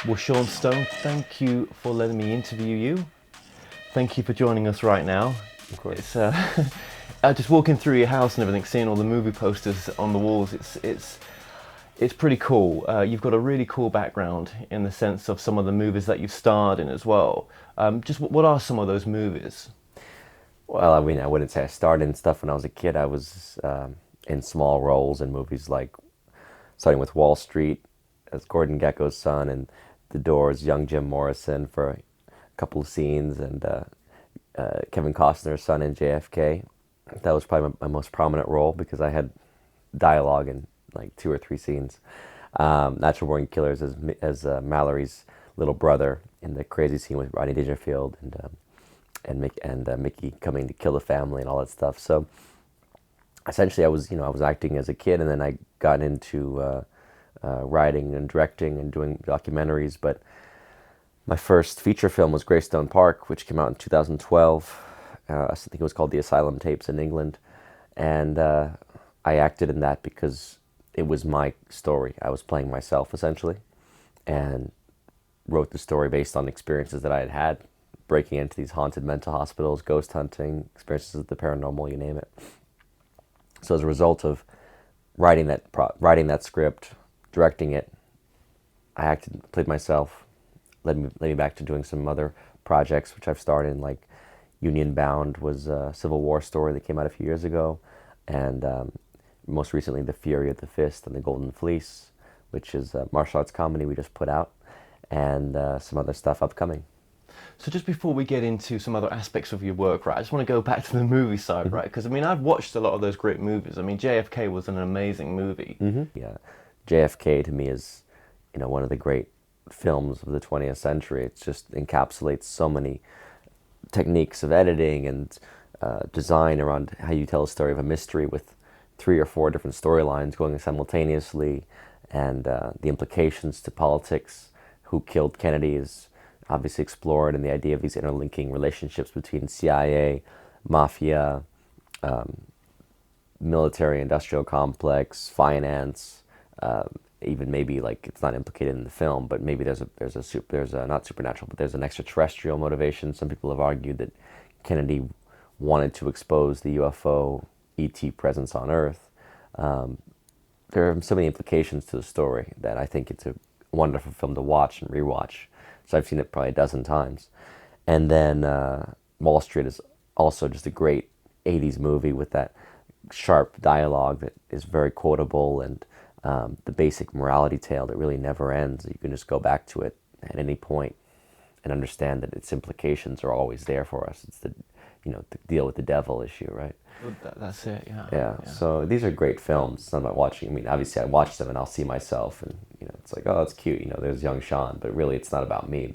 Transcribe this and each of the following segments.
Well, Sean Stone, thank you for letting me interview you. Thank you for joining us right now. Of course. It's just walking through your house and everything, seeing all the movie posters on the walls. It's pretty cool. You've got a really cool background in the sense of some of the movies that you've starred in as well. Just what are some of those movies? Well, I mean, I wouldn't say I started in stuff when I was a kid. I was in small roles in movies like, starting with Wall Street as Gordon Gekko's son, and The Doors' young Jim Morrison for a couple of scenes, and Kevin Costner's son in JFK. That was probably my most prominent role because I had dialogue in like 2 or 3 scenes. Natural Born Killers as Mallory's little brother in the crazy scene with Rodney Dangerfield and Mickey coming to kill the family and all that stuff. So essentially, I was acting as a kid, and then I got into writing and directing and doing documentaries. But my first feature film was Greystone Park, which came out in 2012. I think it was called The Asylum Tapes in England, and I acted in that because it was my story. I was playing myself essentially, and wrote the story based on experiences that I had had, breaking into these haunted mental hospitals, ghost hunting, experiences with the paranormal, you name it. So as a result of writing that script, directing it, I played myself, led me back to doing some other projects which I've starred in, like Union Bound was a Civil War story that came out a few years ago, and most recently The Fury of the Fist and the Golden Fleece, which is a martial arts comedy we just put out, and some other stuff upcoming. So just before we get into some other aspects of your work, right, I just want to go back to the movie side, right? Because, I mean, I've watched a lot of those great movies. I mean, JFK was an amazing movie. Yeah, JFK to me is, one of the great films of the 20th century. It just encapsulates so many techniques of editing and design around how you tell a story of a mystery with 3 or 4 different storylines going simultaneously, and the implications to politics. Who killed Kennedy is obviously explored, and the idea of these interlinking relationships between CIA, mafia, military-industrial complex, finance, even maybe like it's not implicated in the film, but maybe there's a not supernatural, but there's an extraterrestrial motivation. Some people have argued that Kennedy wanted to expose the UFO ET presence on Earth. There are so many implications to the story that I think it's a wonderful film to watch and rewatch. So I've seen it probably a dozen times. And then Wall Street is also just a great 80s movie with that sharp dialogue that is very quotable, and the basic morality tale that really never ends. You can just go back to it at any point and understand that its implications are always there for us. It's the deal with the devil issue, right? That's it, yeah. Yeah. So these are great films. It's not about watching. I mean, obviously I watch them and I'll see myself, and it's like, oh, that's cute. There's young Sean, but really it's not about me.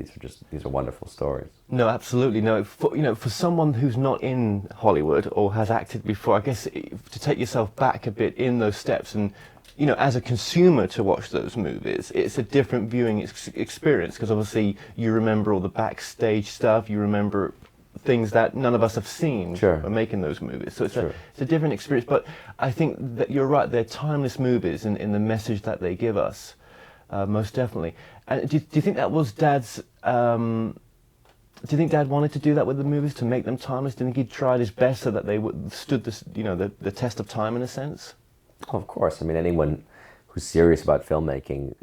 These are wonderful stories. No, absolutely. No, for someone who's not in Hollywood or has acted before, I guess to take yourself back a bit in those steps, and as a consumer to watch those movies, it's a different viewing experience, because obviously you remember all the backstage stuff, you remember things that none of us have seen. Sure. When making those movies. So it's Sure. it's a different experience, but I think that you're right, they're timeless movies in the message that they give us, most definitely. And do you think that was Dad's, do you think Dad wanted to do that with the movies, to make them timeless? Do you think he tried his best so that they stood this, the test of time in a sense? Oh, of course. I mean, anyone who's serious about filmmaking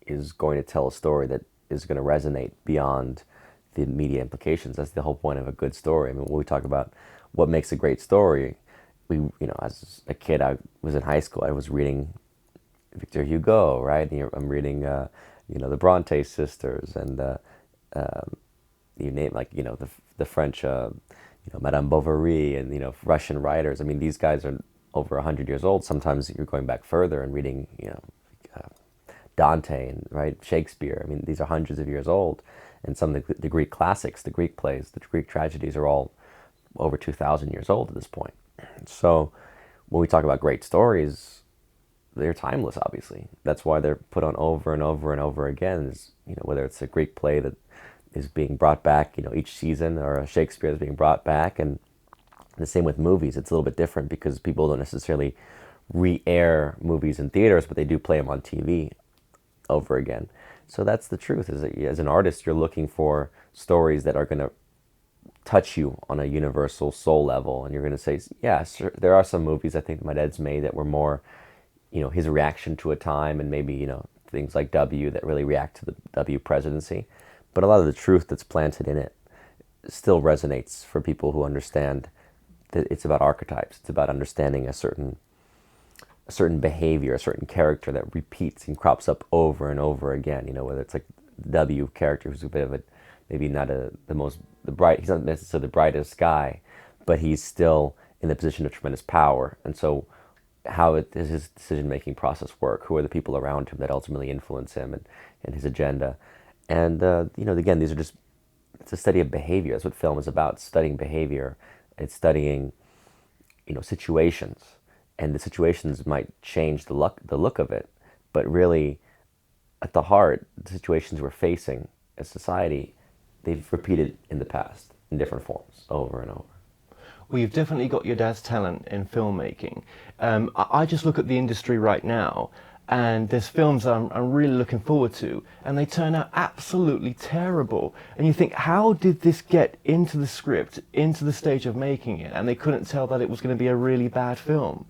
is going to tell a story that is going to resonate beyond the media implications. That's the whole point of a good story. I mean, when we talk about what makes a great story, as a kid, I was in high school, I was reading Victor Hugo, right? And I'm reading, the Bronte sisters, and you name, like, the French, Madame Bovary, and, Russian writers. I mean, these guys are over 100 years old. Sometimes you're going back further and reading, Dante and, right, Shakespeare. I mean, these are hundreds of years old. And some of the Greek classics, the Greek plays, the Greek tragedies are all over 2,000 years old at this point. So when we talk about great stories, they're timeless, obviously. That's why they're put on over and over and over again. Whether it's a Greek play that is being brought back, each season, or a Shakespeare that's being brought back. And the same with movies. It's a little bit different because people don't necessarily re-air movies in theaters, but they do play them on TV over again. So that's the truth, is that as an artist, you're looking for stories that are going to touch you on a universal soul level. And you're going to say, yeah, sure, there are some movies I think my dad's made that were more, his reaction to a time, and maybe, things like W that really react to the W presidency. But a lot of the truth that's planted in it still resonates for people who understand that it's about archetypes. It's about understanding a certain behavior, a certain character that repeats and crops up over and over again. Whether it's like the W character, who's a bit of a, maybe not he's not necessarily the brightest guy, but he's still in the position of tremendous power. And so how does his decision-making process work? Who are the people around him that ultimately influence him and his agenda? And, again, these are just, it's a study of behavior. That's what film is about, studying behavior. It's studying, situations. And the situations might change the look of it, but really, at the heart, the situations we're facing as society, they've repeated in the past in different forms over and over. Well, you've definitely got your dad's talent in filmmaking. I just look at the industry right now, and there's films I'm really looking forward to, and they turn out absolutely terrible. And you think, how did this get into the script, into the stage of making it, and they couldn't tell that it was going to be a really bad film?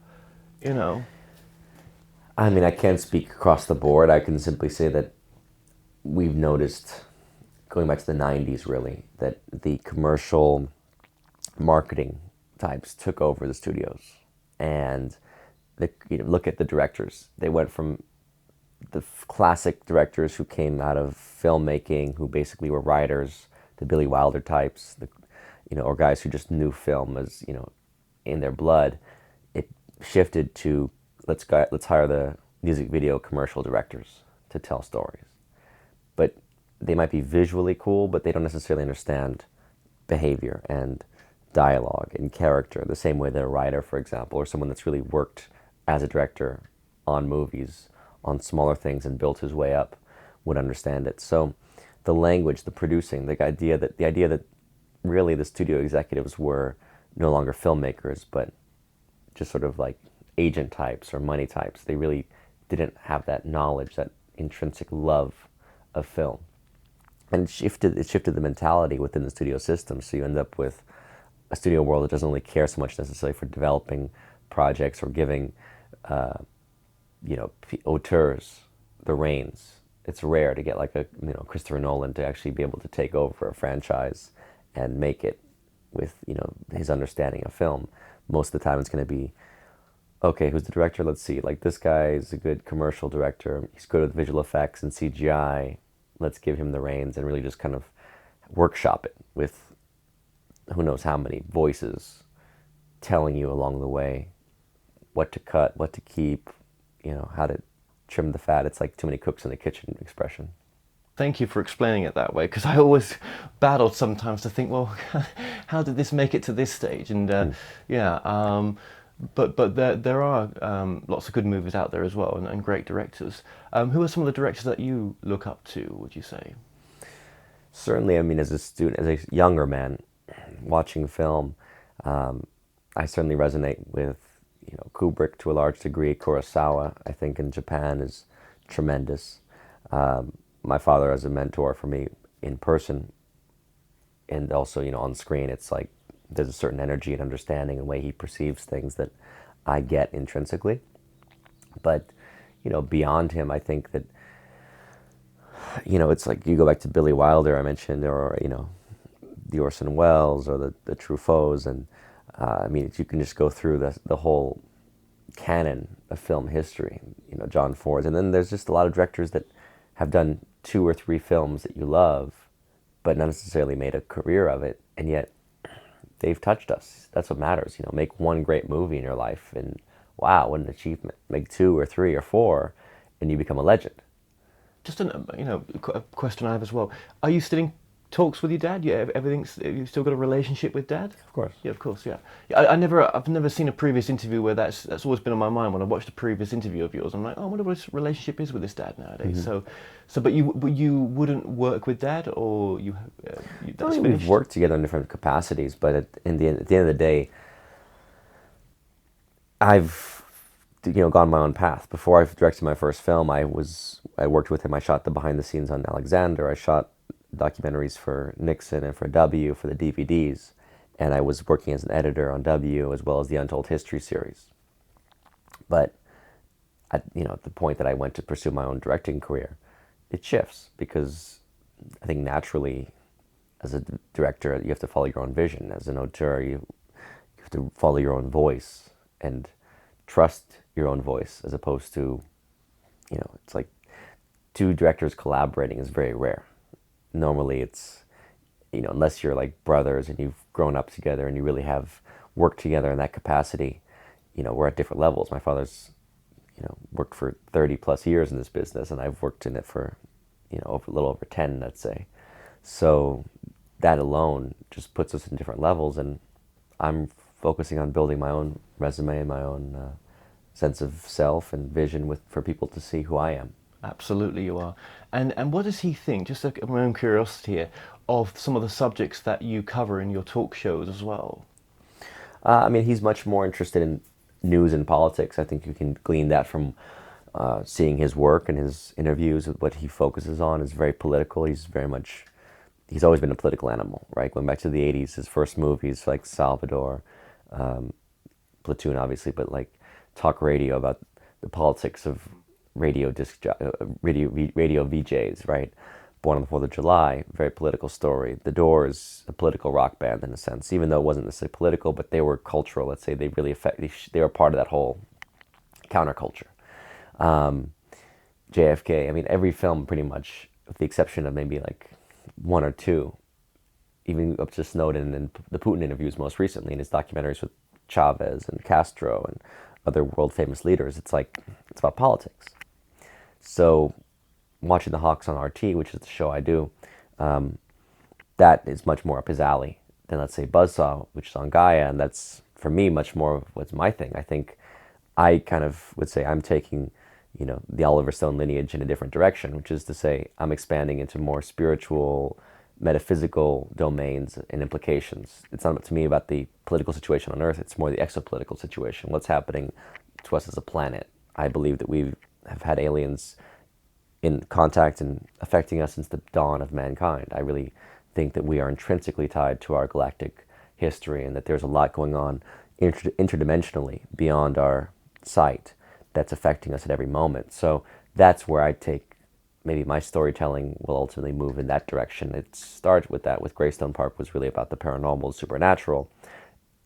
I mean, I can't speak across the board. I can simply say that we've noticed, going back to the 90s really, that the commercial marketing types took over the studios. And look at the directors. They went from the classic directors who came out of filmmaking, who basically were writers, to Billy Wilder types, or guys who just knew film as, in their blood. It shifted to let's hire the music video commercial directors to tell stories. But they might be visually cool, but they don't necessarily understand behavior and dialogue and character the same way that a writer, for example, or someone that's really worked as a director on movies, on smaller things, and built his way up would understand it. So the language, the producing, the idea that really the studio executives were no longer filmmakers, but just sort of like agent types or money types. They really didn't have that knowledge, that intrinsic love of film. And it shifted the mentality within the studio system. So you end up with a studio world that doesn't really care so much necessarily for developing projects or giving, auteurs the reins. It's rare to get like a Christopher Nolan to actually be able to take over a franchise and make it with his understanding of film. Most of the time, it's going to be, okay, who's the director? Let's see. Like, this guy is a good commercial director. He's good with visual effects and CGI. Let's give him the reins and really just kind of workshop it with who knows how many voices telling you along the way what to cut, what to keep, how to trim the fat. It's like too many cooks in the kitchen expression. Thank you for explaining it that way, because I always battled sometimes to think, well, how did this make it to this stage? And but there are lots of good movies out there as well, and great directors. Who are some of the directors that you look up to, would you say? Certainly, I mean, as a younger man watching film, I certainly resonate with Kubrick to a large degree. Kurosawa, I think, in Japan is tremendous. My father as a mentor for me in person, and also on screen. It's like there's a certain energy and understanding and way he perceives things that I get intrinsically. But beyond him, I think that it's like you go back to Billy Wilder I mentioned, or the Orson Welles or the Truffauts, and I mean, you can just go through the whole canon of film history, John Ford. And then there's just a lot of directors that have done 2 or 3 films that you love, but not necessarily made a career of it, and yet they've touched us. That's what matters. Make one great movie in your life, and wow, what an achievement. Make 2 or 3 or 4, and you become a legend. Just a question I have as well. Are you still in talks with your dad? You still got a relationship with Dad? Of course. Yeah, of course. Yeah. I've never seen a previous interview where that's always been on my mind. When I watched a previous interview of yours, I'm like, oh, I wonder what his relationship is with his dad nowadays. Mm-hmm. But you wouldn't work with Dad, or that's finished? We've worked together in different capacities, but at the end of the day, I've gone my own path. Before I directed my first film, I worked with him. I shot the behind the scenes on Alexander. I shot documentaries for Nixon and for W for the DVDs, and I was working as an editor on W as well as the Untold History series. But at the point that I went to pursue my own directing career, it shifts, because I think naturally, as a director, you have to follow your own vision. As an auteur, you have to follow your own voice and trust your own voice, as opposed to, it's like two directors collaborating is very rare. Normally it's, unless you're like brothers and you've grown up together and you really have worked together in that capacity, we're at different levels. My father's, worked for 30 plus years in this business, and I've worked in it for, a little over 10, let's say. So that alone just puts us in different levels, and I'm focusing on building my own resume and my own sense of self and vision for people to see who I am. Absolutely, you are. And what does he think, just out of my own curiosity here, of some of the subjects that you cover in your talk shows as well? He's much more interested in news and politics. I think you can glean that from seeing his work and his interviews. What he focuses on is very political. He's always been a political animal, right? Going back to the 80s, his first movies like Salvador, Platoon, obviously, but like talk radio about the politics of radio VJs, right? Born on the 4th of July, very political story. The Doors, a political rock band in a sense, even though it wasn't necessarily political, but they were cultural. Let's say they were part of that whole counterculture. JFK, every film pretty much, with the exception of maybe like one or two, even up to Snowden and the Putin interviews most recently, and his documentaries with Chavez and Castro and other world famous leaders, it's about politics. So watching The Hawks on RT, which is the show I do, that is much more up his alley than, let's say, Buzzsaw, which is on Gaia, and that's, for me, much more of what's my thing. I think I kind of would say I'm taking, the Oliver Stone lineage in a different direction, which is to say I'm expanding into more spiritual, metaphysical domains and implications. It's not to me about the political situation on Earth, it's more the exopolitical situation, what's happening to us as a planet. I believe that we have had aliens in contact and affecting us since the dawn of mankind. I really think that we are intrinsically tied to our galactic history, and that there's a lot going on interdimensionally beyond our sight that's affecting us at every moment. So that's where I take, maybe my storytelling will ultimately move in that direction. It starts with that, with Greystone Park was really about the paranormal, supernatural.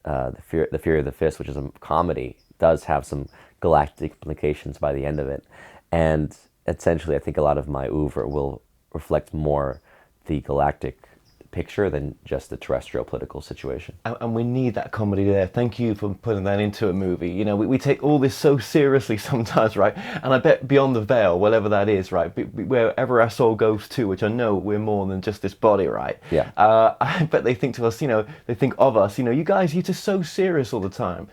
The Fear of the Fist, which is a comedy, does have some galactic implications by the end of it. And essentially, I think a lot of my oeuvre will reflect more the galactic picture than just the terrestrial political situation. And we need that comedy there. Thank you for putting that into a movie. We take all this so seriously sometimes, right? And I bet beyond the veil, whatever that is, right? Wherever our soul goes to, which I know we're more than just this body, right? Yeah. I bet they think to us, they think of us, you guys, you're just so serious all the time.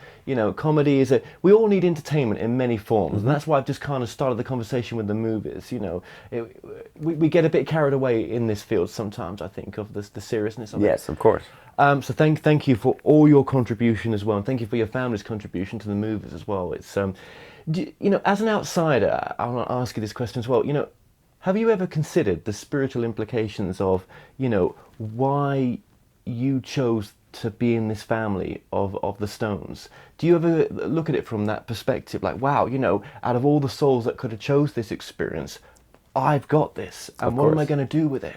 Comedy is we all need entertainment in many forms. Mm-hmm. And that's why I've just kind of started the conversation with the movies. We get a bit carried away in this field sometimes, I think, of the seriousness of it. Yes, of course. So thank you for all your contribution as well, and thank you for your family's contribution to the movies as well. It's as an outsider, I want to ask you this question as well. Have you ever considered the spiritual implications of why you chose to be in this family of the Stones? Do you ever look at it from that perspective, like, wow, out of all the souls that could have chose this experience, I've got this, and what am I going to do with it?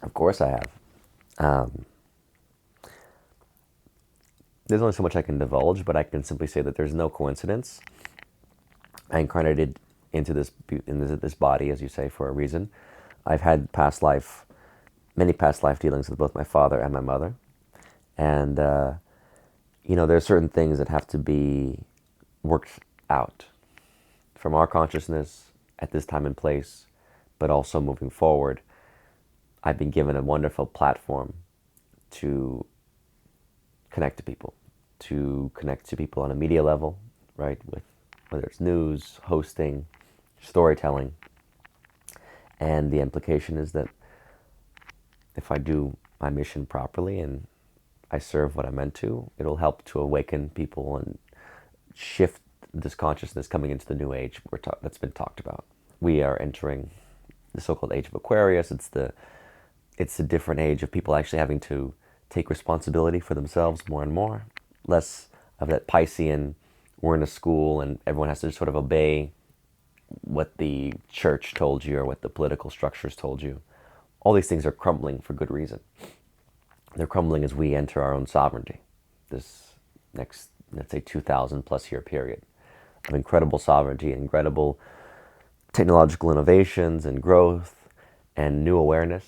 Of course I have. There's only so much I can divulge, but I can simply say that there's no coincidence. I incarnated into this body, as you say, for a reason. I've had many past life dealings with both my father and my mother. And, there are certain things that have to be worked out from our consciousness at this time and place, but also moving forward. I've been given a wonderful platform to connect to people on a media level, right? With whether it's news, hosting, storytelling. And the implication is that if I do my mission properly and I serve what I'm meant to, it'll help to awaken people and shift, this consciousness coming into the new age that's been talked about. We are entering the so-called age of Aquarius. It's a different age of people actually having to take responsibility for themselves more and more. Less of that Piscean, we're in a school and everyone has to sort of obey what the church told you or what the political structures told you. All these things are crumbling for good reason. They're crumbling as we enter our own sovereignty. This next, let's say, 2,000 plus year period of incredible sovereignty, incredible technological innovations and growth and new awareness.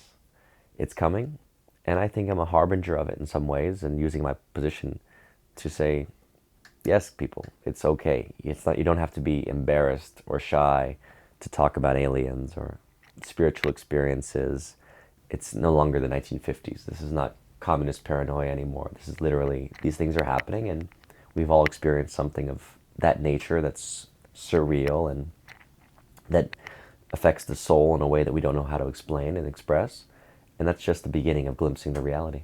It's coming, and I think I'm a harbinger of it in some ways, and using my position to say, yes, people, it's okay. It's not, you don't have to be embarrassed or shy to talk about aliens or spiritual experiences. It's no longer the 1950s. This is not communist paranoia anymore. This is literally, these things are happening, and we've all experienced something of that nature that's surreal and that affects the soul in a way that we don't know how to explain and express. And that's just the beginning of glimpsing the reality.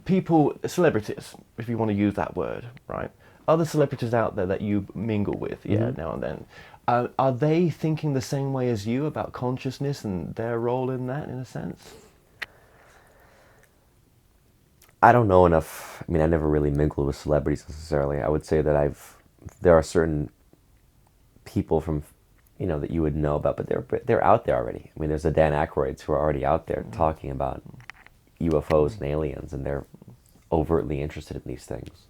People, celebrities, if you want to use that word, right? Other celebrities out there that you mingle with, now and then, are they thinking the same way as you about consciousness and their role in that, in a sense? I don't know enough. I mean, I never really mingled with celebrities necessarily. I would say that there are certain people from, that you would know about, but they're out there already. I mean, there's the Dan Aykroyds who are already out there talking about UFOs and aliens, and they're overtly interested in these things.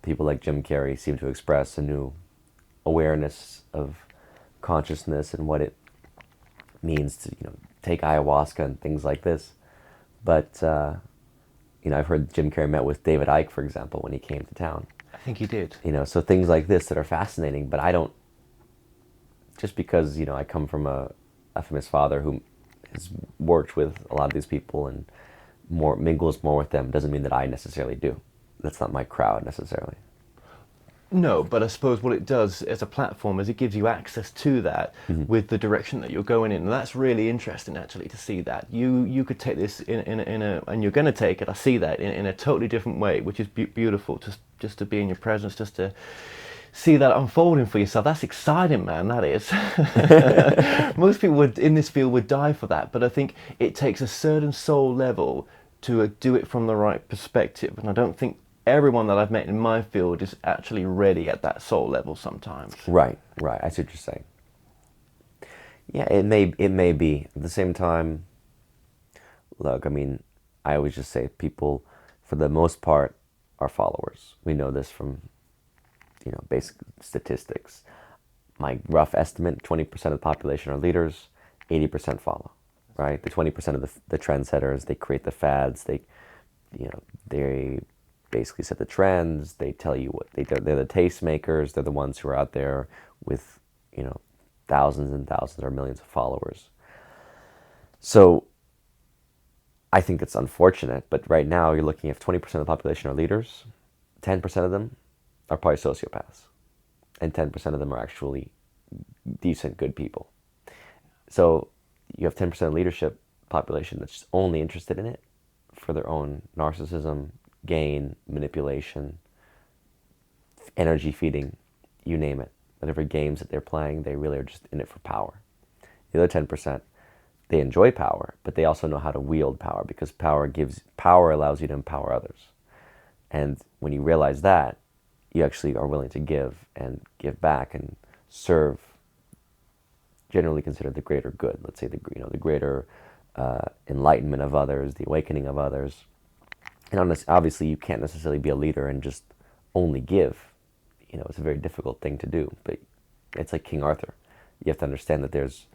People like Jim Carrey seem to express a new awareness of consciousness and what it means to, take ayahuasca and things like this. But, I've heard Jim Carrey met with David Icke, for example, when he came to town. I think he did. So things like this that are fascinating, but I don't, just because, I come from a famous father who has worked with a lot of these people and mingles more with them, doesn't mean that I necessarily do. That's not my crowd necessarily. No, but I suppose what it does as a platform is it gives you access to that with the direction that you're going in. And that's really interesting, actually, to see that. You could take this in a and you're going to take it, I see that, in a totally different way, which is beautiful, just to be in your presence, just to see that unfolding for yourself. That's exciting, man, that is. Most people in this field would die for that, but I think it takes a certain soul level to do it from the right perspective. And I don't think everyone that I've met in my field is actually ready at that soul level sometimes. Right. I see what you're saying. Yeah, it may be. At the same time, look, I mean, I always just say people, for the most part, are followers. We know this from, basic statistics. My rough estimate, 20% of the population are leaders, 80% follow, right? The 20% of the trendsetters, they create the fads, they basically set the trends, they tell you what, they're the tastemakers, they're the ones who are out there with, thousands and thousands or millions of followers. So I think it's unfortunate, but right now you're looking at 20% of the population are leaders, 10% of them are probably sociopaths, and 10% of them are actually decent, good people. So you have 10% of leadership population that's only interested in it for their own narcissism, gain, manipulation, energy feeding, you name it. Whatever games that they're playing, they really are just in it for power. The other 10%, they enjoy power, but they also know how to wield power, because power allows you to empower others. And when you realize that, you actually are willing to give and back and serve, generally considered the greater good. Let's say the greater enlightenment of others, the awakening of others. And obviously, you can't necessarily be a leader and just only give. It's a very difficult thing to do. But it's like King Arthur. You have to understand that there's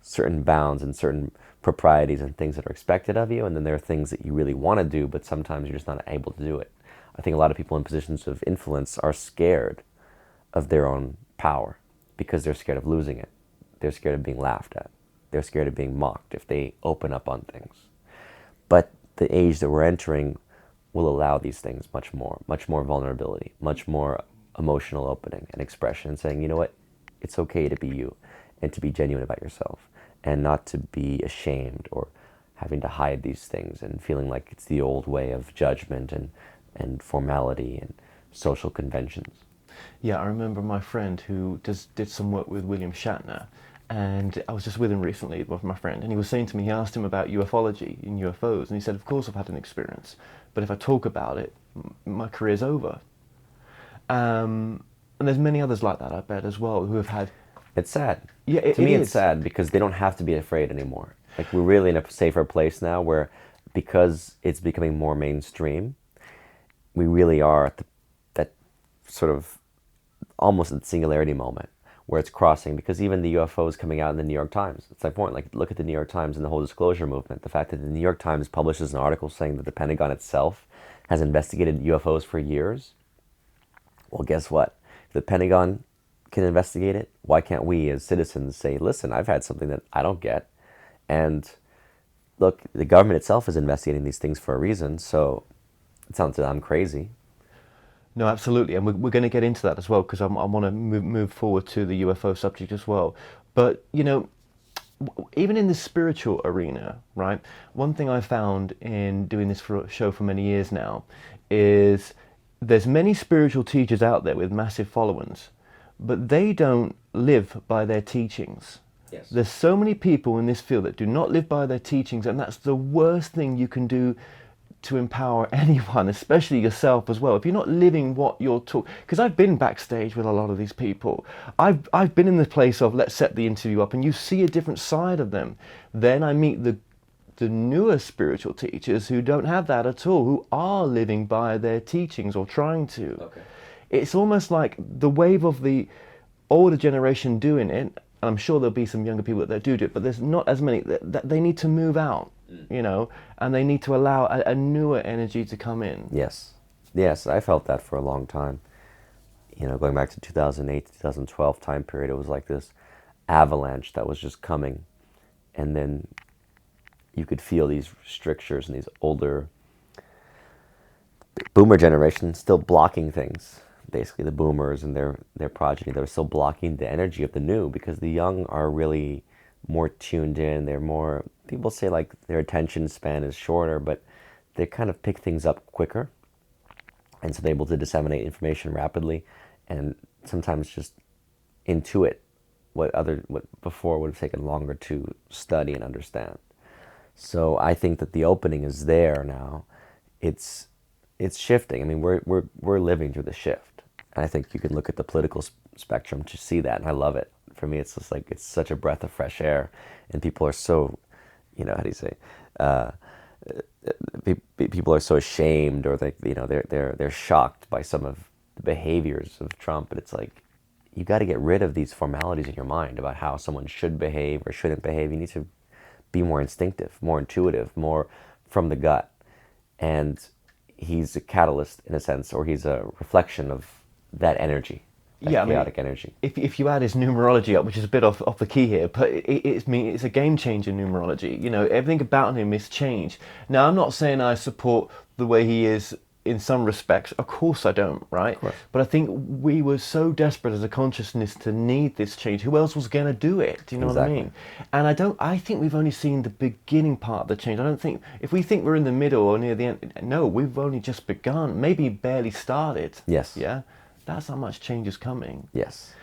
certain bounds and certain proprieties and things that are expected of you, and then there are things that you really want to do, but sometimes you're just not able to do it. I think a lot of people in positions of influence are scared of their own power because they're scared of losing it. They're scared of being laughed at. They're scared of being mocked if they open up on things. But the age that we're entering will allow these things much more vulnerability, much more emotional opening and expression, and saying, you know what, it's okay to be you and to be genuine about yourself and not to be ashamed or having to hide these things and feeling like it's the old way of judgment and formality and social conventions. Yeah, I remember my friend who did some work with William Shatner, and I was just with him recently, with my friend, and he was saying to me, he asked him about ufology and UFOs, and he said, of course I've had an experience, but if I talk about it, my career's over. And there's many others like that, I bet, as well, who have had. It's sad. Yeah, To me, it it's is. sad because they don't have to be afraid anymore. Like, we're really in a safer place now where, because it's becoming more mainstream, we really are at that sort of almost at the singularity moment where it's crossing, because even the UFOs coming out in the New York Times, it's my point. Like, look at the New York Times and the whole disclosure movement. The fact that the New York Times publishes an article saying that the Pentagon itself has investigated UFOs for years. Well, guess what? If the Pentagon can investigate it, why can't we as citizens say, listen, I've had something that I don't get. And look, the government itself is investigating these things for a reason, so it sounds like I'm crazy. No, absolutely, and we're going to get into that as well because I want to move forward to the UFO subject as well. But even in the spiritual arena, right? One thing I found in doing this for a show for many years now is there's many spiritual teachers out there with massive followings, but they don't live by their teachings. Yes. There's so many people in this field that do not live by their teachings, and that's the worst thing you can do to empower anyone, especially yourself as well. If you're not living what you're talking, because I've been backstage with a lot of these people. I've been in the place of, let's set the interview up, and you see a different side of them. Then I meet the newer spiritual teachers who don't have that at all, who are living by their teachings or trying to. Okay. It's almost like the wave of the older generation doing it. I'm sure there'll be some younger people that do it, but there's not as many. That they need to move out, and they need to allow a newer energy to come in. Yes. Yes, I felt that for a long time. Going back to 2008, 2012 time period, it was like this avalanche that was just coming. And then you could feel these strictures and these older boomer generation still blocking things. Basically, the boomers and their progeny, they're still blocking the energy of the new, because the young are really more tuned in. They're more, people say like their attention span is shorter, but they kind of pick things up quicker. And so they're able to disseminate information rapidly and sometimes just intuit what before would have taken longer to study and understand. So I think that the opening is there now. It's shifting. I mean, we're living through the shift. And I think you can look at the political spectrum to see that, and I love it. For me, it's just like, it's such a breath of fresh air, and people are so, how do you say, people are so ashamed, or they're shocked by some of the behaviors of Trump. But it's like, you got to get rid of these formalities in your mind about how someone should behave or shouldn't behave. You need to be more instinctive, more intuitive, more from the gut. And he's a catalyst in a sense, or he's a reflection of that energy, that chaotic energy. If you add his numerology up, which is a bit off the key here, but it's a game changer numerology. Everything about him is changed. Now, I'm not saying I support the way he is in some respects. Of course I don't, right? Of course. But I think we were so desperate as a consciousness to need this change. Who else was going to do it? Do you know what I mean? And I think we've only seen the beginning part of the change. I don't think, if we think we're in the middle or near the end, no, we've only just begun, maybe barely started. Yes. Yeah? That's how much change is coming. Yes.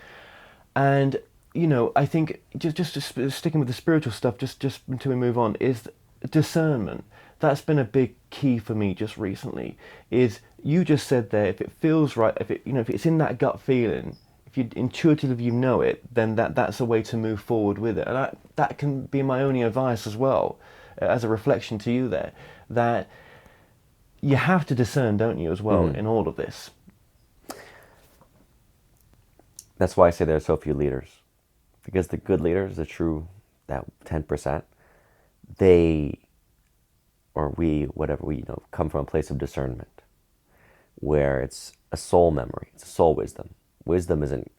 And, I think, just sticking with the spiritual stuff, just until we move on, is discernment. That's been a big key for me just recently. Is, you just said there, if it feels right, if it's in that gut feeling, if you intuitively know it, then that's a way to move forward with it. And that can be my only advice as well, as a reflection to you there, that you have to discern, don't you, as well, in all of this. That's why I say there are so few leaders, because the good leaders, the true, that 10%, they, or we, whatever, we come from a place of discernment, where it's a soul memory, it's a soul wisdom. Wisdom isn't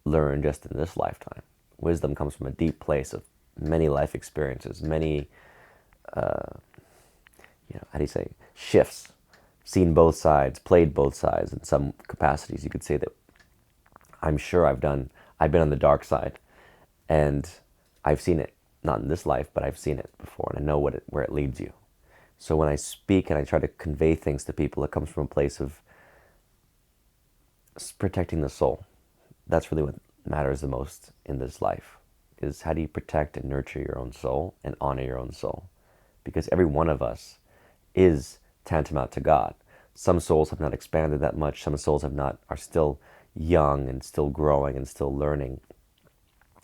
learned just in this lifetime. Wisdom comes from a deep place of many life experiences, many, how do you say, shifts, seen both sides, played both sides in some capacities. You could say that I'm sure I've been on the dark side, and I've seen it, not in this life, but I've seen it before, and I know where it leads you. So when I speak and I try to convey things to people, it comes from a place of protecting the soul. That's really what matters the most in this life, is how do you protect and nurture your own soul and honor your own soul? Because every one of us is tantamount to God. Some souls have not expanded that much. Some souls have not, are still young and still growing and still learning.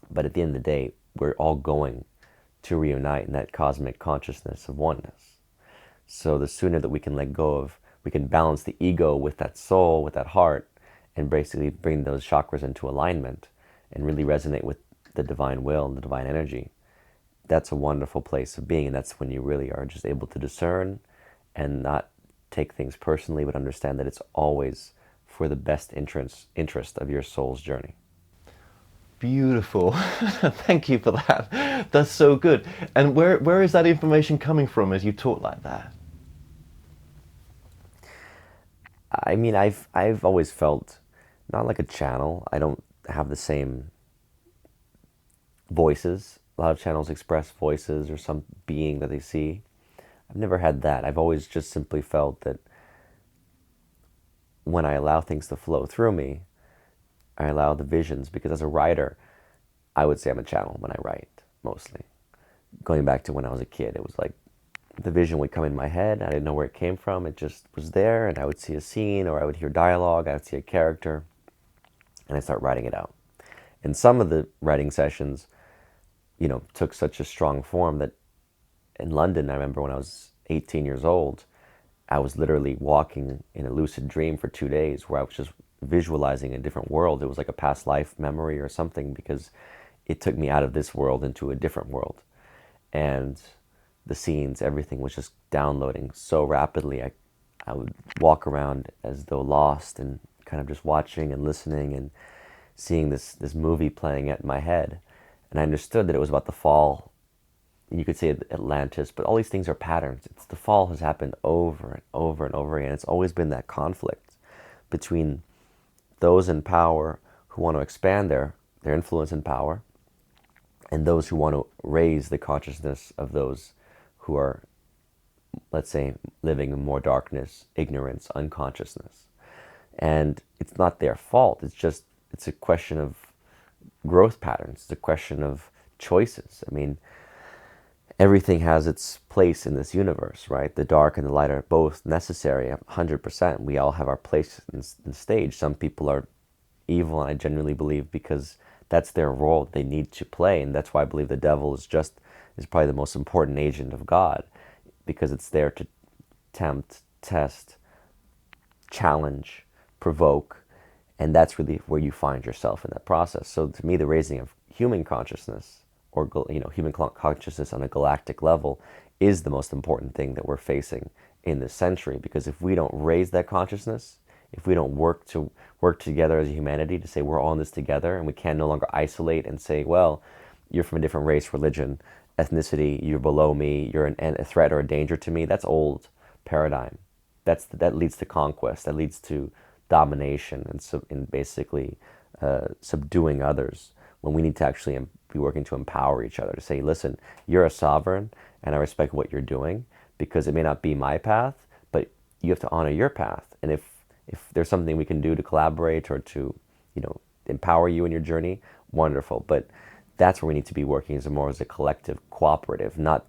But at the end of the day, we're all going to reunite in that cosmic consciousness of oneness. So the sooner that we can let go of, we can balance the ego with that soul, with that heart, and basically bring those chakras into alignment and really resonate with the divine will and the divine energy. That's a wonderful place of being, and that's when you really are just able to discern and not take things personally, but understand that it's always for the best interest of your soul's journey. Beautiful. Thank you for that. That's so good. And where is that information coming from as you talk like that? I mean, I've always felt not like a channel. I don't have the same voices. A lot of channels express voices or some being that they see. I've never had that. I've always just simply felt that when I allow things to flow through me, I allow the visions, because as a writer, I would say I'm a channel when I write, mostly. Going back to when I was a kid, it was like the vision would come in my head. I didn't know where it came from. It just was there, and I would see a scene, or I would hear dialogue, I would see a character, and I start writing it out. And some of the writing sessions, took such a strong form that in London, I remember when I was 18 years old, I was literally walking in a lucid dream for 2 days where I was just visualizing a different world. It was like a past life memory or something, because it took me out of this world into a different world. And the scenes, everything was just downloading so rapidly. I would walk around as though lost and kind of just watching and listening and seeing this movie playing at my head. And I understood that it was about the fall. You could say Atlantis, but all these things are patterns. The fall has happened over and over and over again. It's always been that conflict between those in power who want to expand their influence and power, and those who want to raise the consciousness of those who are, let's say, living in more darkness, ignorance, unconsciousness. And it's not their fault. It's a question of growth patterns. It's a question of choices. I mean, everything has its place in this universe, right? The dark and the light are both necessary, 100%. We all have our place in the stage. Some people are evil, and I genuinely believe because that's their role they need to play. And that's why I believe the devil is probably the most important agent of God, because it's there to tempt, test, challenge, provoke, and that's really where you find yourself in that process. So to me, the raising of human consciousness, or human consciousness on a galactic level, is the most important thing that we're facing in this century. Because if we don't raise that consciousness, if we don't work together as a humanity to say we're all in this together, and we can no longer isolate and say, well, you're from a different race, religion, ethnicity, you're below me, you're a threat or a danger to me, that's old paradigm. That leads to conquest, that leads to domination, and basically subduing others, when we need to actually be working to empower each other, to say, listen, you're a sovereign, and I respect what you're doing, because it may not be my path, but you have to honor your path. And if there's something we can do to collaborate or to, empower you in your journey, wonderful. But that's where we need to be working as a collective, cooperative, not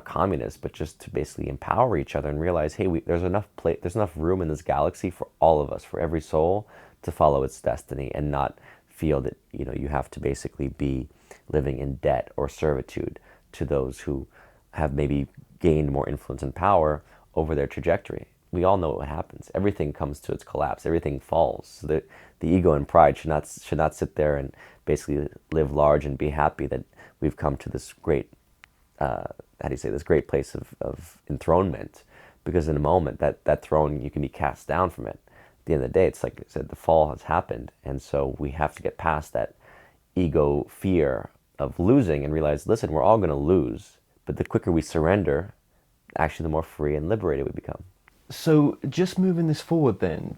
communist, but just to basically empower each other and realize, hey, there's enough room in this galaxy for all of us, for every soul to follow its destiny, and not feel that you have to basically be living in debt or servitude to those who have maybe gained more influence and power over their trajectory. We all know what happens. Everything comes to its collapse. Everything falls. So the ego and pride should not sit there and basically live large and be happy that we've come to this great this great place of enthronement, because in a moment that throne, you can be cast down from it. At the end of the day, it's like I said, the fall has happened, and so we have to get past that ego fear of losing and realize, listen, we're all going to lose, but the quicker we surrender, actually the more free and liberated we become. So just moving this forward then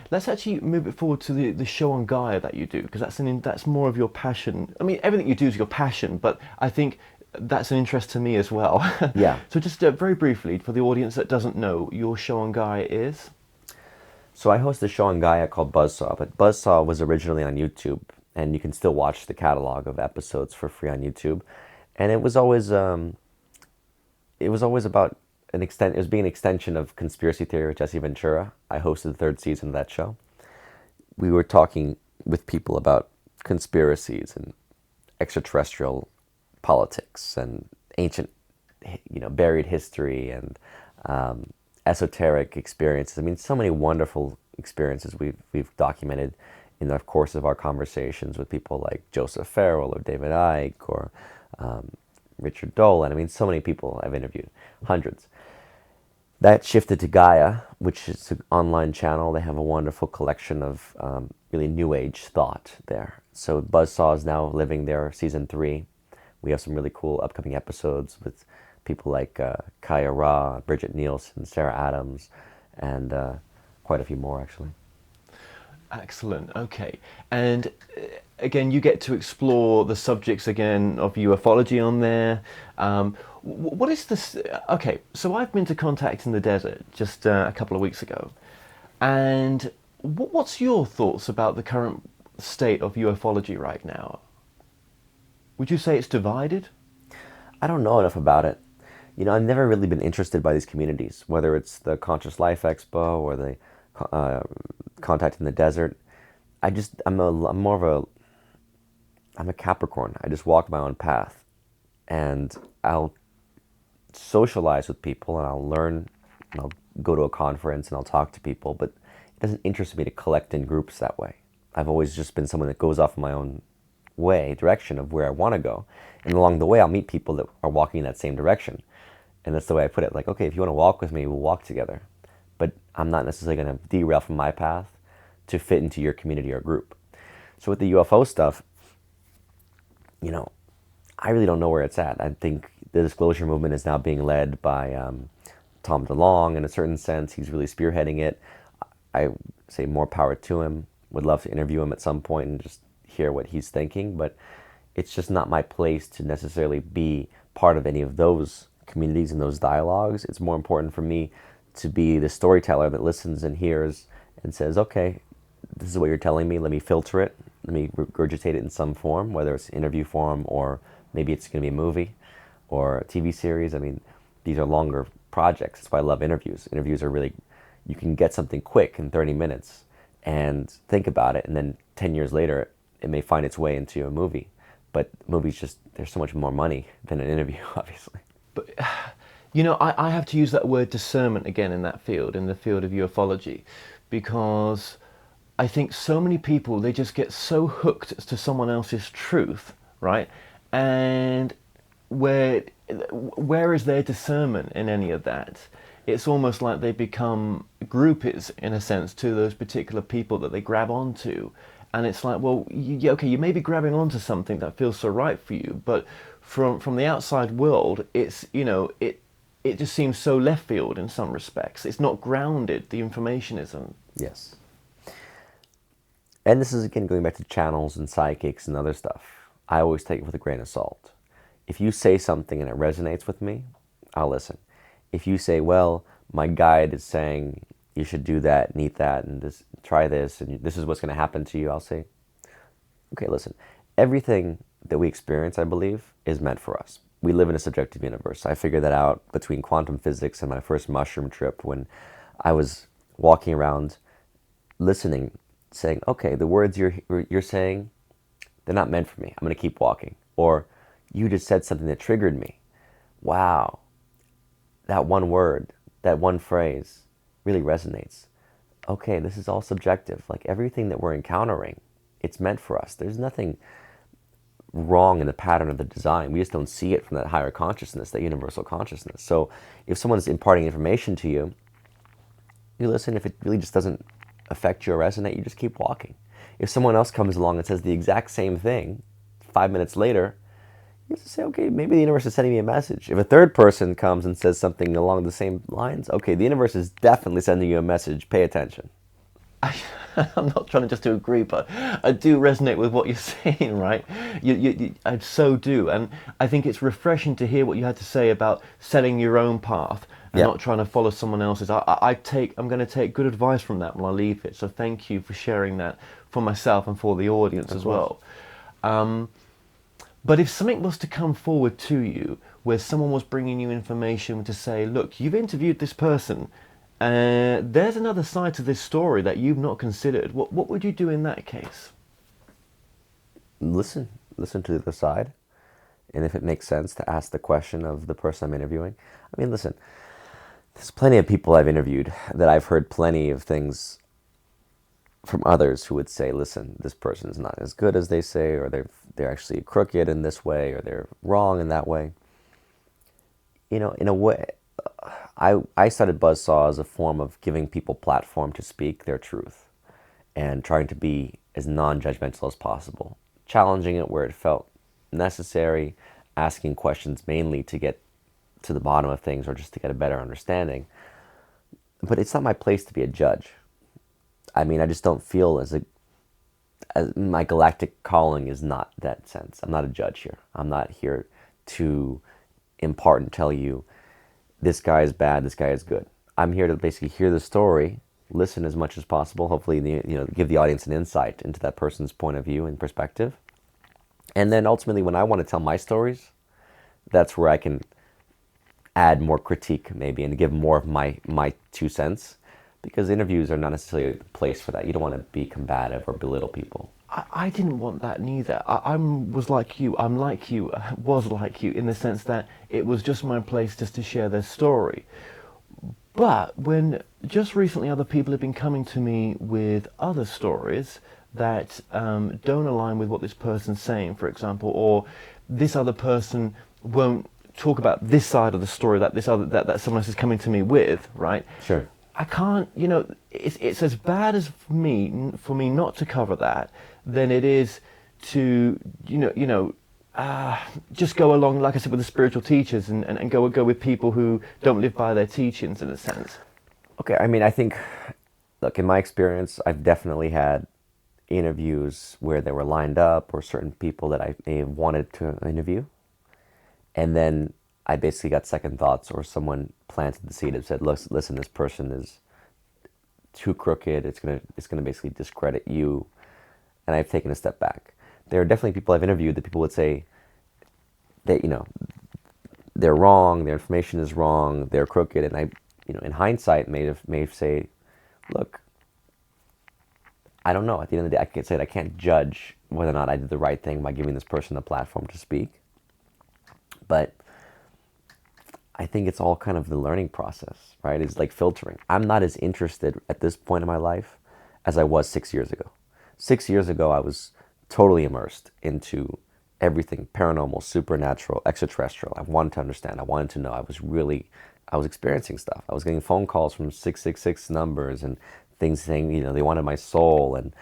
let's actually move it forward to the show on Gaia that you do, because that's more of your passion. I mean, everything you do is your passion, but I think that's an interest to me as well. Yeah. So just very briefly, for the audience that doesn't know, your show on Gaia is? So I host a show on Gaia called Buzzsaw, but Buzzsaw was originally on YouTube, and you can still watch the catalog of episodes for free on YouTube. And it was always about it was being an extension of Conspiracy Theory with Jesse Ventura. I hosted the third season of that show. We were talking with people about conspiracies and extraterrestrial politics and ancient, buried history and esoteric experiences. I mean, so many wonderful experiences we've documented in the course of our conversations with people like Joseph Farrell or David Icke or Richard Dolan. I mean, so many people I've interviewed, hundreds. That shifted to Gaia, which is an online channel. They have a wonderful collection of really new age thought there. So Buzzsaw is now living their season 3. We have some really cool upcoming episodes with people like Kaya Ra, Bridget Nielsen, Sarah Adams, and quite a few more actually. Excellent. Okay. And again, you get to explore the subjects again of ufology on there. What is this? Okay, so I've been to Contact in the Desert just a couple of weeks ago. And what's your thoughts about the current state of ufology right now? Would you say it's divided? I don't know enough about it. I've never really been interested by these communities, whether it's the Conscious Life Expo or the Contact in the Desert. I'm a Capricorn. I just walk my own path, and I'll socialize with people, and I'll learn, and I'll go to a conference, and I'll talk to people, but it doesn't interest me to collect in groups that way. I've always just been someone that goes off my own direction of where I want to go, and along the way I'll meet people that are walking in that same direction, and that's the way I put it. Like, okay, if you want to walk with me, we'll walk together, but I'm not necessarily going to derail from my path to fit into your community or group. So with the UFO stuff, I really don't know where it's at. I think the disclosure movement is now being led by Tom DeLonge in a certain sense. He's really spearheading it. I say more power to him. Would love to interview him at some point and just hear what he's thinking, but it's just not my place to necessarily be part of any of those communities and those dialogues. It's more important for me to be the storyteller that listens and hears and says, okay, this is what you're telling me, let me filter it, let me regurgitate it in some form, whether it's interview form or maybe it's going to be a movie or a TV series. I mean, these are longer projects. That's why I love interviews. Interviews are really, you can get something quick in 30 minutes and think about it, and then 10 years later, it may find its way into a movie. But movies just, there's so much more money than an interview, obviously. But, I have to use that word discernment again in that field, in the field of ufology, because I think so many people, they just get so hooked to someone else's truth, right? And where is their discernment in any of that? It's almost like they become groupies, in a sense, to those particular people that they grab onto. And it's like, well, okay, you may be grabbing onto something that feels so right for you, but from the outside world, it's, it just seems so left field in some respects. It's not grounded, the information isn't. Yes. And this is, again, going back to channels and psychics and other stuff. I always take it with a grain of salt. If you say something and it resonates with me, I'll listen. If you say, well, my guide is saying you should do that and eat that and this, try this and this is what's going to happen to you, I'll say, okay, listen. Everything that we experience, I believe, is meant for us. We live in a subjective universe. I figured that out between quantum physics and my first mushroom trip when I was walking around listening, saying, okay, the words you're saying, they're not meant for me. I'm going to keep walking. Or you just said something that triggered me. Wow. That one word, that one phrase really resonates. Okay, this is all subjective. Like everything that we're encountering, it's meant for us. There's nothing wrong in the pattern of the design. We just don't see it from that higher consciousness, that universal consciousness. So if someone's imparting information to you, you listen. If it really just doesn't affect you or resonate, you just keep walking. If someone else comes along and says the exact same thing 5 minutes later, you have to say, okay, maybe the universe is sending me a message. If a third person comes and says something along the same lines, okay, the universe is definitely sending you a message. Pay attention. I'm not trying to just to agree, but I do resonate with what you're saying, right? I so do, and I think it's refreshing to hear what you had to say about setting your own path and Yeah, not trying to follow someone else's. I'm going to take good advice from that when I leave it. So thank you for sharing that for myself and for the audience of as course. well. But if something was to come forward to you where someone was bringing you information to say, look, you've interviewed this person, there's another side to this story that you've not considered, what would you do in that case? Listen, listen to the side, and if it makes sense to ask the question of the person I'm interviewing. I mean, listen, there's plenty of people I've interviewed that I've heard plenty of things from others who would say, listen, this person's not as good as they say, or they're actually crooked in this way, or they're wrong in that way. You know, in a way, I started Buzzsaw as a form of giving people platform to speak their truth and trying to be as non-judgmental as possible, challenging it where it felt necessary, asking questions mainly to get to the bottom of things or just to get a better understanding. But it's not my place to be a judge. I mean, I just don't feel as my galactic calling is not that sense. I'm not a judge here. I'm not here to impart and tell you this guy is bad, this guy is good. I'm here to basically hear the story, listen as much as possible, hopefully give the audience an insight into that person's point of view and perspective. And then ultimately when I want to tell my stories, that's where I can add more critique maybe and give more of my 2 cents, because interviews are not necessarily a place for that. You don't want to be combative or belittle people. I didn't want that neither. Was like you. I'm like you. Was like you in the sense that it was just my place just to share their story. But when just recently other people have been coming to me with other stories that don't align with what this person's saying, for example, or this other person won't talk about this side of the story that that someone else is coming to me with, right? Sure. I can't, it's as bad as for me not to cover that than it is to, just go along, like I said, with the spiritual teachers and go with people who don't live by their teachings in a sense. Okay, I mean, I think, look, in my experience, I've definitely had interviews where they were lined up or certain people that I may have wanted to interview. And then I basically got second thoughts, or someone planted the seed and said, listen, this person is too crooked. It's gonna basically discredit you. And I've taken a step back. There are definitely people I've interviewed that people would say that, they're wrong, their information is wrong, they're crooked. And I, in hindsight, may say, look, I don't know. At the end of the day, I can say I can't judge whether or not I did the right thing by giving this person the platform to speak. But I think it's all kind of the learning process, right? It's like filtering. I'm not as interested at this point in my life as I was 6 years ago. 6 years ago, I was totally immersed into everything paranormal, supernatural, extraterrestrial. I wanted to understand. I wanted to know. I was experiencing stuff. I was getting phone calls from 666 numbers and things saying, they wanted my soul, and,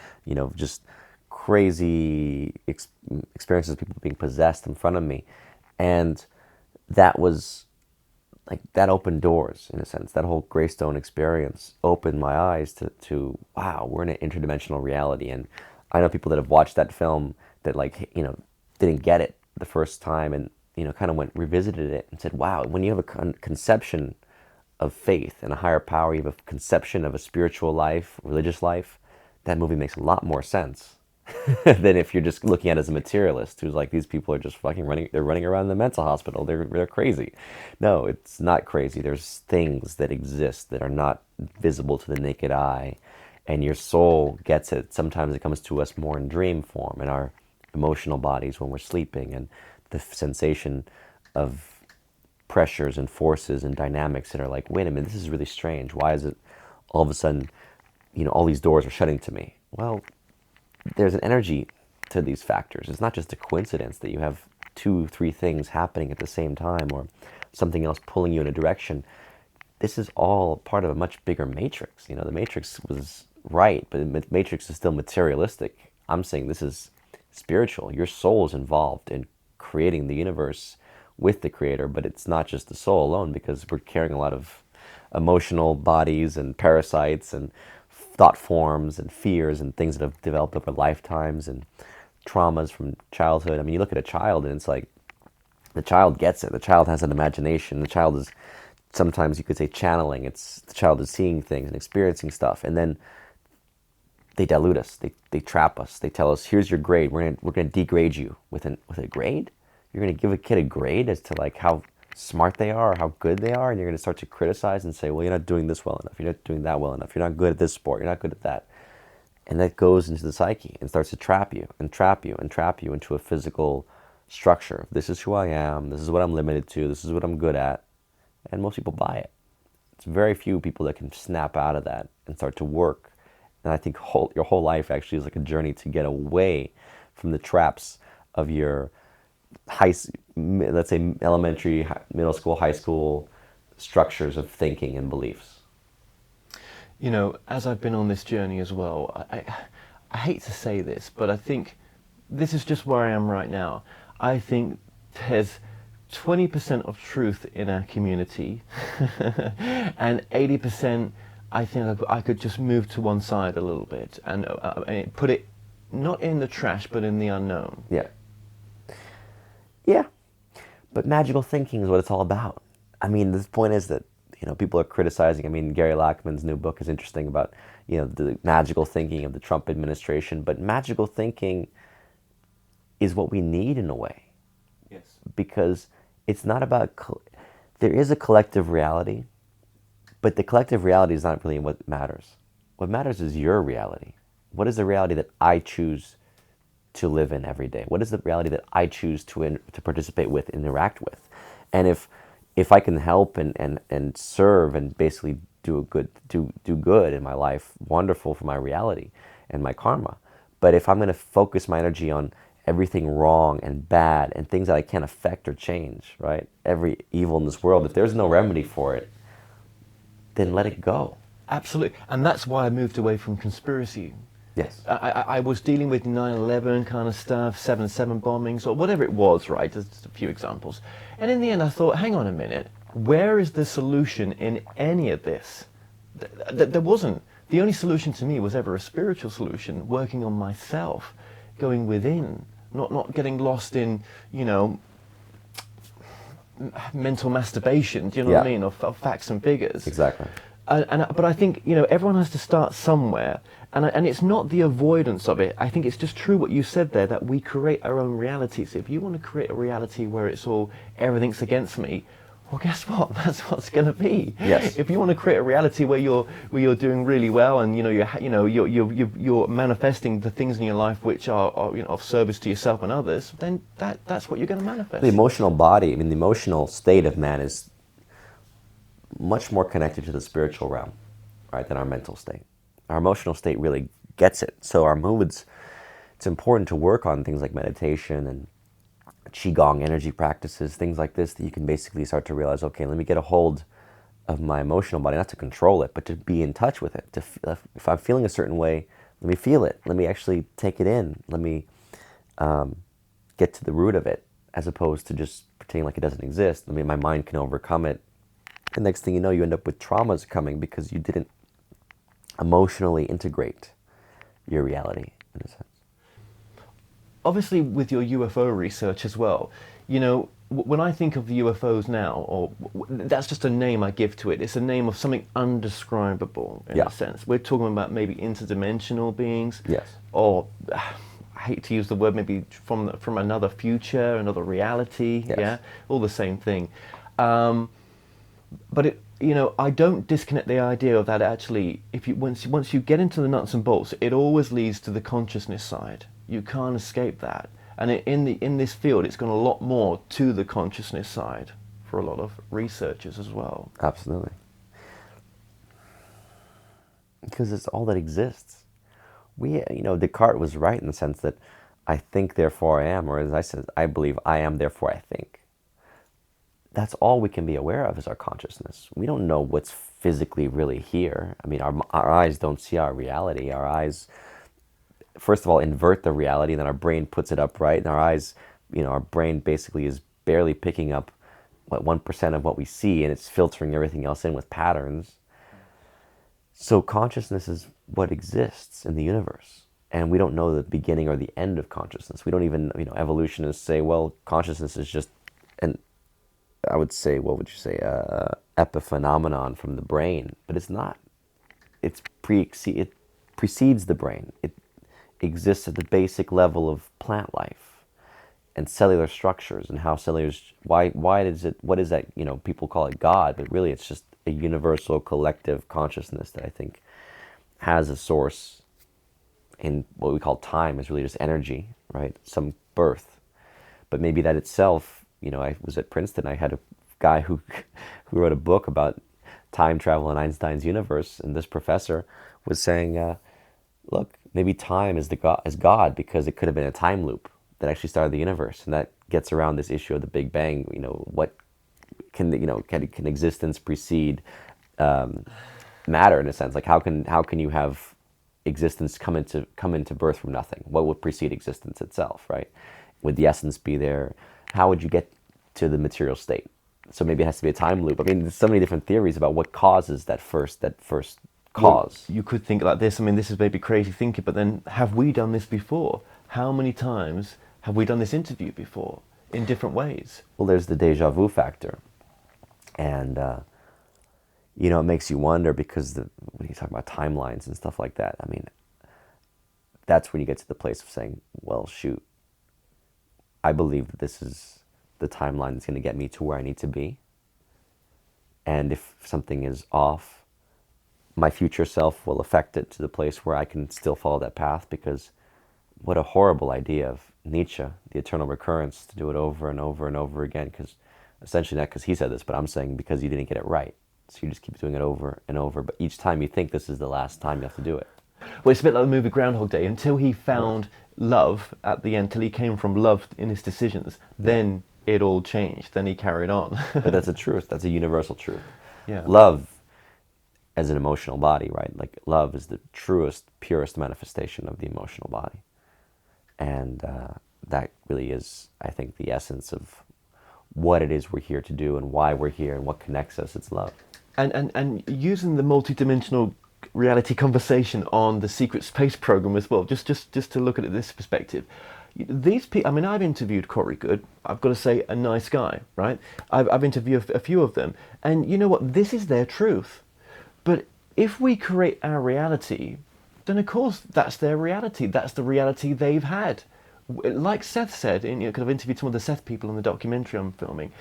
just crazy experiences of people being possessed in front of me. And that was like, that opened doors in a sense. That whole Greystone experience opened my eyes to wow, we're in an interdimensional reality. And I know people that have watched that film that didn't get it the first time, and kind of revisited it and said, wow, when you have a conception of faith and a higher power, you have a conception of a spiritual life, religious life, that movie makes a lot more sense than if you're just looking at it as a materialist who's like, these people are just fucking running, they're running around the mental hospital, they're crazy. No, it's not crazy. There's things that exist that are not visible to the naked eye, and your soul gets it. Sometimes it comes to us more in dream form, in our emotional bodies when we're sleeping, and the sensation of pressures and forces and dynamics that are like, wait a minute, this is really strange. Why is it all of a sudden, all these doors are shutting to me? Well, there's an energy to these factors. It's not just a coincidence that you have 2, 3 things happening at the same time, or something else pulling you in a direction. This is all part of a much bigger matrix. The matrix was right, but the matrix is still materialistic. I'm saying this is spiritual. Your soul is involved in creating the universe with the creator, but it's not just the soul alone, because we're carrying a lot of emotional bodies and parasites and thought forms and fears and things that have developed over lifetimes and traumas from childhood. I mean, you look at a child and it's like, the child gets it. The child has an imagination. The child is, sometimes you could say, channeling. It's the child is seeing things and experiencing stuff. And then they dilute us. They trap us. They tell us, here's your grade. We're gonna degrade you with a grade. You're gonna give a kid a grade as to like how smart they are or how good they are, and you're gonna start to criticize and say, well, you're not doing this well enough. You're not doing that well enough. You're not good at this sport. You're not good at that. And that goes into the psyche and starts to trap you and trap you and trap you into a physical structure. This is who I am. This is what I'm limited to. This is what I'm good at. And most people buy it. It's very few people that can snap out of that and start to work. And I think your whole life actually is like a journey to get away from the traps of your let's say elementary, middle school, high school structures of thinking and beliefs. You know, as I've been on this journey as well, I hate to say this, but I think this is just where I am right now. I think there's 20% of truth in our community and 80% I think I could just move to one side a little bit and put it not in the trash but in the unknown. Yeah. Yeah. But magical thinking is what it's all about. I mean, the point is that, you know, people are criticizing. I mean, Gary Lachman's new book is interesting about, you know, the magical thinking of the Trump administration. But magical thinking is what we need in a way. Yes. Because it's not about, there is a collective reality, but the collective reality is not really what matters. What matters is your reality. What is the reality that I choose to live in every day? What is the reality that I choose to participate with, interact with? And if I can help and serve and basically do good in my life, wonderful for my reality and my karma. But if I'm going to focus my energy on everything wrong and bad and things that I can't affect or change, right? Every evil in this world, if there's no remedy for it, then let it go. Absolutely. And that's why I moved away from conspiracy. Yes. I was dealing with 9/11 kind of stuff, 7/7 bombings, or whatever it was, right? Just a few examples. And in the end, I thought, hang on a minute, where is the solution in any of this? There wasn't. The only solution to me was ever a spiritual solution, working on myself, going within, not getting lost in, you know, mental masturbation, do you know what I mean, of facts and figures. Exactly. But I think, you know, everyone has to start somewhere, and it's not the avoidance of it. I think it's just true what you said there, that we create our own realities. If you want to create a reality where it's all, everything's against me, well, guess what? That's what's going to be. Yes. If you want to create a reality where you're doing really well, and you're manifesting the things in your life which are you know, of service to yourself and others, then that's what you're going to manifest. The emotional body, I mean, the emotional state of man is much more connected to the spiritual realm, right, than our mental state. Our emotional state really gets it. So our moods, it's important to work on things like meditation and qigong energy practices, things like this, that you can basically start to realize, okay, let me get a hold of my emotional body, not to control it, but to be in touch with it. If I'm feeling a certain way, let me feel it. Let me actually take it in. Let me get to the root of it, as opposed to just pretending like it doesn't exist. I mean, my mind can overcome it. The next thing you know, you end up with traumas coming because you didn't emotionally integrate your reality, in a sense. Obviously, with your UFO research as well, you know, when I think of the UFOs now, or that's just a name I give to it. It's a name of something undescribable, in a sense. We're talking about maybe interdimensional beings. Yes. Or, I hate to use the word, maybe from another future, another reality. Yes. Yeah, all the same thing. But it, you know, I don't disconnect the idea of that. Actually, if you once you get into the nuts and bolts, it always leads to the consciousness side. You can't escape that. And in this field, it's gone a lot more to the consciousness side for a lot of researchers as well. Absolutely. Because it's all that exists. You know, Descartes was right in the sense that I think, therefore I am, or as I said, I believe I am, therefore I think. That's all we can be aware of is our consciousness. We don't know what's physically really here. I mean, our eyes don't see our reality. Our eyes, first of all, invert the reality, and then our brain puts it up right. And our eyes, you know, our brain basically is barely picking up 1% of what we see, and it's filtering everything else in with patterns. So consciousness is what exists in the universe. And we don't know the beginning or the end of consciousness. We don't even, evolutionists say, well, consciousness is just an, I would say, what would you say, epiphenomenon from the brain. But it's not. It precedes the brain. It exists at the basic level of plant life and cellular structures and how cellulars, why is it, what is that, people call it God, but really it's just a universal collective consciousness that I think has a source in what we call time, is really just energy, right? Some birth. But maybe that itself, I was at Princeton, I had a guy who wrote a book about time travel in Einstein's universe, and this professor was saying, look, maybe time is God because it could have been a time loop that actually started the universe, and that gets around this issue of the Big Bang. What can can existence precede matter in a sense? Like how can you have existence come into birth from nothing? What would precede existence itself, right? Would the essence be there? How would you get to the material state? So maybe it has to be a time loop. I mean, there's so many different theories about what causes that first cause. Well, you could think like this. I mean, this is maybe crazy thinking, but then have we done this before? How many times have we done this interview before in different ways? Well, there's the deja vu factor. And, it makes you wonder because when you talk about timelines and stuff like that, I mean, that's when you get to the place of saying, well, shoot, I believe that this is the timeline that's going to get me to where I need to be. And if something is off, my future self will affect it to the place where I can still follow that path, because what a horrible idea of Nietzsche, the eternal recurrence, to do it over and over and over again, because essentially not because he said this, but I'm saying because you didn't get it right. So you just keep doing it over and over, but each time you think this is the last time you have to do it. Well, it's a bit like the movie Groundhog Day. Until he found love at the end, till he came from love in his decisions, then it all changed. Then he carried on. But that's a truth. That's a universal truth. Yeah. Love as an emotional body, right? Like love is the truest, purest manifestation of the emotional body. And that really is, I think, the essence of what it is we're here to do and why we're here and what connects us. It's love. And using the multidimensional reality conversation on the secret space program as well, just to look at it this perspective. These people, I mean, I've interviewed Corey Good. I've got to say, a nice guy, right? I've interviewed a few of them. And you know what? This is their truth. But if we create our reality, then of course that's their reality. That's the reality they've had. Like Seth said, because I've interviewed some of the Seth people in the documentary I'm filming,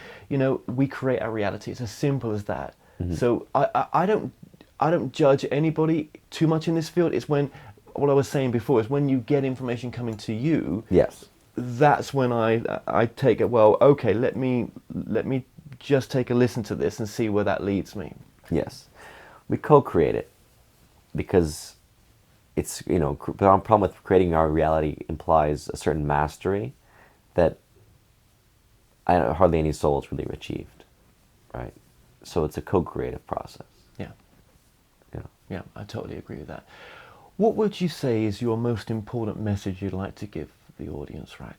we create our reality. It's as simple as that. Mm-hmm. So I don't judge anybody too much in this field. It's when, what I was saying before, is when you get information coming to you. Yes. That's when I take it. Well, okay, let me just take a listen to this and see where that leads me. Yes, we co-create it because it's the problem with creating our reality implies a certain mastery that hardly any soul has really achieved, right? So it's a co-creative process. Yeah. Yeah. Yeah, I totally agree with that. What would you say is your most important message you'd like to give the audience right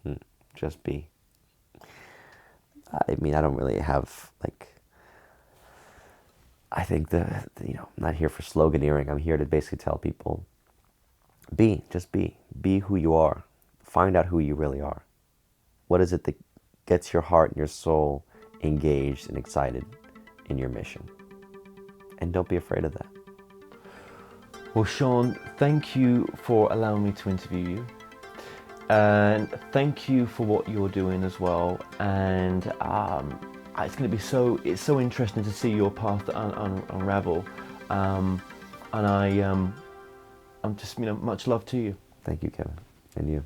now? Just be. I mean, I don't really have, I think I'm not here for sloganeering. I'm here to basically tell people, just be. Be who you are. Find out who you really are. What is it that gets your heart and your soul engaged and excited in your mission? And don't be afraid of that. Well, Sean, thank you for allowing me to interview you. And thank you for what you're doing as well. And it's going to be so interesting to see your path unravel. And I'm just, much love to you. Thank you, Kevin. And you.